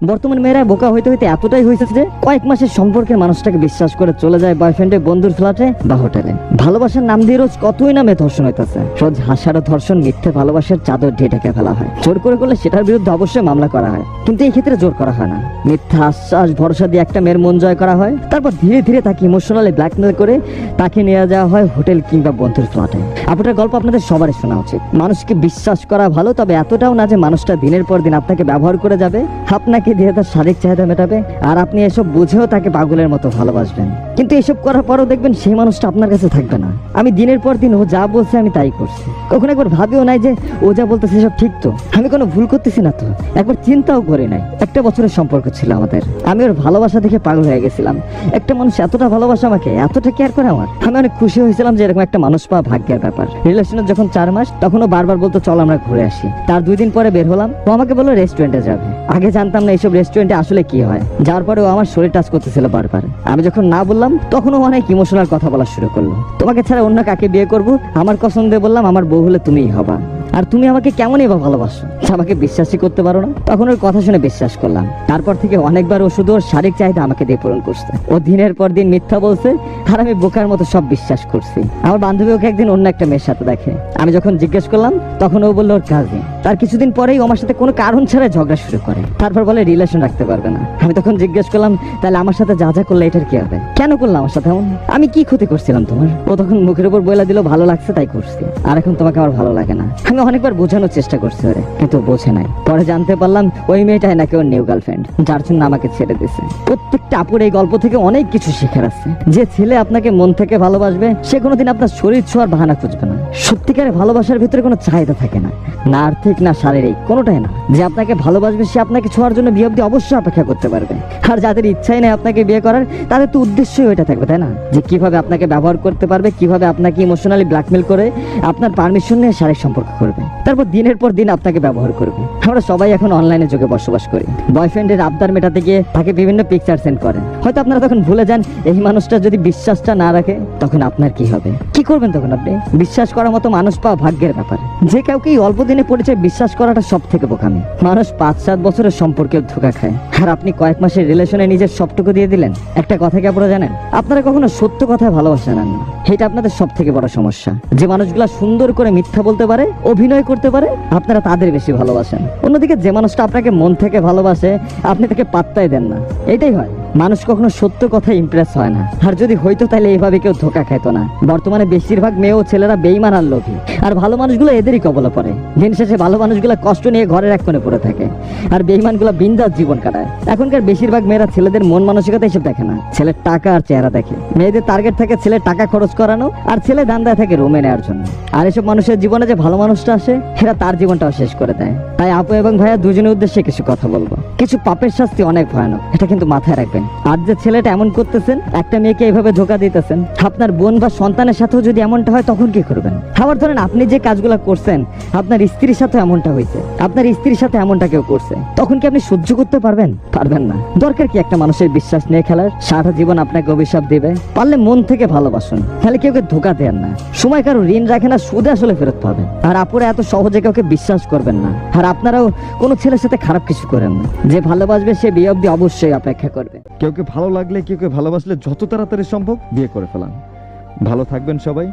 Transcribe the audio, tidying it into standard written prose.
বর্তমান মেয়েরা বোকা হইতে হইতে এতটাই হয়েছে যে কয়েক মাসের সম্পর্কের মানুষটাকে বিশ্বাস করে চলে যায় বয়ফ্রেন্ডের বন্ধুর ফ্ল্যাটে বা হোটেলে। ভালোবাসার নাম দিয়ে রোজ কতই না মেয়ে ধর্ষণ হইতেছে। রোজ হাসারো ধর্ষণ, মিথ্যে ভালোবাসার চাদর দিয়ে ঢেকে ফেলা হয়। জোর করে করলে সেটার বিরুদ্ধে অবশ্যই মামলা করা হয়, কিন্তু এই ক্ষেত্রে জোর করা হয় না। মিথ্যা আশ্বাস ভরসা দিয়ে একটা মেয়ের মন জয় করা হয়, তারপর ধীরে ধীরে তাকে ইমোশনালি ব্ল্যাকমেল করে তাকে নিয়ে যাওয়া হয় হোটেল কিংবা বন্ধুর ফ্ল্যাটে। আপনার গল্প আপনাদের সবারই শোনা উচিত। মানুষকে বিশ্বাস করা ভালো, তবে এতটাও না যে মানুষটা দিনের পর দিন আপনাকে ব্যবহার করে যাবে, আপনাকে দিয়ে তার শারীরিক চাহিদা মেটাবে, আর আপনি এসব বুঝেও তাকে পাগলের মতো ভালোবাসবেন। কিন্তু এসব করার পরও দেখবেন সেই মানুষটা আপনার কাছে থাকবে না। আমি দিনের পর দিন ও যা বলছে আমি তাই করছি। কখনো একবার ভাবিও নাই যে ও যা বলতেছে সব ঠিক তো, আমি কোনো ভুল করতেছি না তো, একবার চিন্তাও করি নাই। একটা বছরের সম্পর্ক ছিল আমাদের, আমি ওর ভালোবাসা দেখে পাগল হয়ে গেছিলাম। একটা মানুষ এতটা ভালোবাসা আমাকে, এতটা কেয়ার করে আমার, আমি অনেক খুশি হয়েছিলাম যে এরকম একটা মানুষ পাওয়া ভাগ্যের ব্যাপার। রিলেশনের যখন 4 মাস, তখন ও বারবার বলতো চল আমরা ঘুরে আসি। তার 2 দিন পরে বের হলাম, ও আমাকে বললো রেস্টুরেন্টে যাবে। আগে জানতাম না এইসব রেস্টুরেন্টে আসলে কি হয়। যাওয়ার পরে ও আমার শরীর টাচ করতেছিল বারবার। আমি যখন না বললাম তখন ও অনেক ইমোশনাল কথা বলা শুরু করলো। তোমাকে ছাড়া অন্য কাকে বিয়ে করবো, আমার কসম দিয়ে বললাম আমার বউ হলে তুমিই হবা, আর তুমি আমাকে কেমনই বা ভালোবাসো, আমাকে বিশ্বাসই করতে পারো না। তখন ওর কথা শুনে বিশ্বাস করলাম। তারপর থেকে অনেকবার ও শুধু ওর শারীরিক চাহিদা আমাকে দিয়ে পূরণ করছে। ও দিনের পর দিন মিথ্যা বলছে, আর আমি বোকার মতো সব বিশ্বাস করছি। আমার বান্ধবী ওকে একদিন অন্য একটা মেয়ের সাথে দেখে। আমি যখন জিজ্ঞেস করলাম তখন ও বললো ওর কাজিন। তার কিছুদিন পরেই ও আমার সাথে কোনো কারণ ছাড়াই ঝগড়া শুরু করে, তারপর বলে রিলেশন রাখতে পারবে না। আমি তখন জিজ্ঞেস করলাম তাহলে আমার সাথে যা যা করলে এটার কি হবে, কেন করলাম আমার সাথে এমন, আমি কি ক্ষতি করছিলাম তোমার? ও তখন মুখের উপর বলে দিল ভালো লাগছে তাই করছি, আর এখন তোমাকে আমার ভালো লাগে না। আমি অনেকবার বোঝানোর চেষ্টা করছি ওরে, কিন্তু বোঝে নাই। পরে জানতে পারলাম ওই মেয়েটাই নাকি ওর নিউ গার্লফ্রেন্ড, যার জন্য আমাকে ছেড়ে দিছে। প্রত্যেকটা আপুর এই গল্প থেকে অনেক কিছু শেখার আছে। যে ছেলে আপনাকে মন থেকে ভালোবাসবে সে কোনোদিন আপনার শরীর ছোঁয়ার বাহানা খুঁজবে না। সত্যিকারের ভালোবাসার ভিতরে কোনো চাহিদা থাকে না, না আর্থিক না শারীরিক, কোনোটাই না। যে আপনাকে ভালোবাসবে সে আপনাকে ছোঁয়ার জন্য বিয়ে অবধি অবশ্যই অপেক্ষা করতে পারবে। আর যাদের ইচ্ছাই নেই আপনাকে বিয়ে করার, তাদের তো উদ্দেশ্যই ওইটা থাকবে, তাই না? যে কিভাবে আপনাকে ব্যবহার করতে পারবে, কিভাবে আপনাকে ইমোশনালি ব্ল্যাকমেল করে আপনার পারমিশন নিয়ে শারীরিক সম্পর্ক করবে, তারপর দিনের পর দিন আপনাকে ব্যবহার করবে। আমরা সবাই এখন অনলাইনে যুগে বসবাস করি। বয়ফ্রেন্ডের আবদার মেটাতে গিয়ে তাকে বিভিন্ন পিকচার সেন্ড করেন। হয়তো আপনারা তখন ভুলে যান এই মানুষটা যদি বিশ্বাসটা না রাখে তখন আপনার কি হবে, কি করবেন তখন আপনি? বিশ্বাস করার মতো মানুষ পাওয়া ভাগ্যের ব্যাপার। যে কাউকে অল্প দিনে পরিচয় বিশ্বাস করাটা সব থেকে বোকামি। মানুষ 5-7 বছরের সম্পর্কে ধোঁকা খায়, আর আপনি কয়েক মাসের রিলেশনে নিজের সবটুকু দিয়ে দিলেন। একটা কথা কি আপনারা জানেন? আপনারা কখনো সত্য কথায় ভালোবাসা নেন না, এটা আপনাদের সব থেকে বড় সমস্যা। যে মানুষগুলা সুন্দর করে মিথ্যা বলতে পারে, অভিনয় করতে পারে, আপনারা তাদের বেশি ভালোবাসেন। অন্যদিকে যে মানুষটা আপনাকে মন থেকে ভালোবাসে আপনি তাকে পাত্তাই দেন না। এটাই হয়, মানুষ কখনো সত্য কথা ইমপ্রেস হয় না। আর যদি হয়তো তাহলে এইভাবে কেউ ধোঁকা খাইতো না। বর্তমানে বেশিরভাগ মেয়ে ও ছেলেরা বেঈমান আর লোভী, আর ভালো মানুষগুলো এদেরই কবলে পড়ে। দিন শেষে ভালো মানুষগুলো কষ্ট নিয়ে ঘরের এক কোণে পড়ে থাকে, আর বেঈমানগুলো বিন্দাস জীবন কাটায়। এখনকার বেশিরভাগ মেয়েরা ছেলেদের মন মানসিকতা এসব দেখে না, ছেলের টাকা আর চেহারা দেখে। মেয়েদের টার্গেট থাকে ছেলের টাকা খরচ করানো, আর ছেলে ধান্দায় থাকে রুমে নেওয়ার জন্য। আর এসব মানুষের জীবনে যে ভালো মানুষটা আসে এরা তার জীবনটাও শেষ করে দেয়। তাই আপু এবং ভাইয়া দুজনের উদ্দেশ্যে কিছু কথা বলবো। কিছু পাপের শাস্তি অনেক ভয়ানক, এটা কিন্তু মাথায় রাখবেন। আর যে ছেলেটা এমন করতেছেন, একটা মেয়েকে এইভাবে ধোঁকা দিতেছেন, আপনার বোন বা সন্তানের সাথেও যদি এমনটা হয় তখন কি করবেন? আবার ধরেন আপনি যে কাজগুলো করছেন আপনার স্ত্রীর সাথে এমনটা হয়েছে, আপনার স্ত্রীর সাথে এমনটা কেউ করছে, তখন কি আপনি সহ্য করতে পারবেন? পারবেন না। দরকার কি একটা মানুষের বিশ্বাস নিয়ে খেলার? সারা জীবন আপনাকে অভিশাপ দিবে। পারলে মন থেকে ভালোবাসুন, তাহলে কেউকে ধোঁকা দেন না। সময় কারো ঋণ রাখে না, সুদে আসলে ফেরত পাবেন। আর আপুরা এত সহজে কাউকে বিশ্বাস করবেন না। আর আপনারাও কোনো ছেলের সাথে খারাপ কিছু করেন না। যে ভালোবাসবে সে বিয়ে অবধি অবশ্যই অপেক্ষা করবে। কেউকে ভালো লাগলে, কেউকে ভালোবাসলে যত তাড়াতাড়ি সম্ভব বিয়ে করে ফেলান। ভালো থাকবেন সবাই।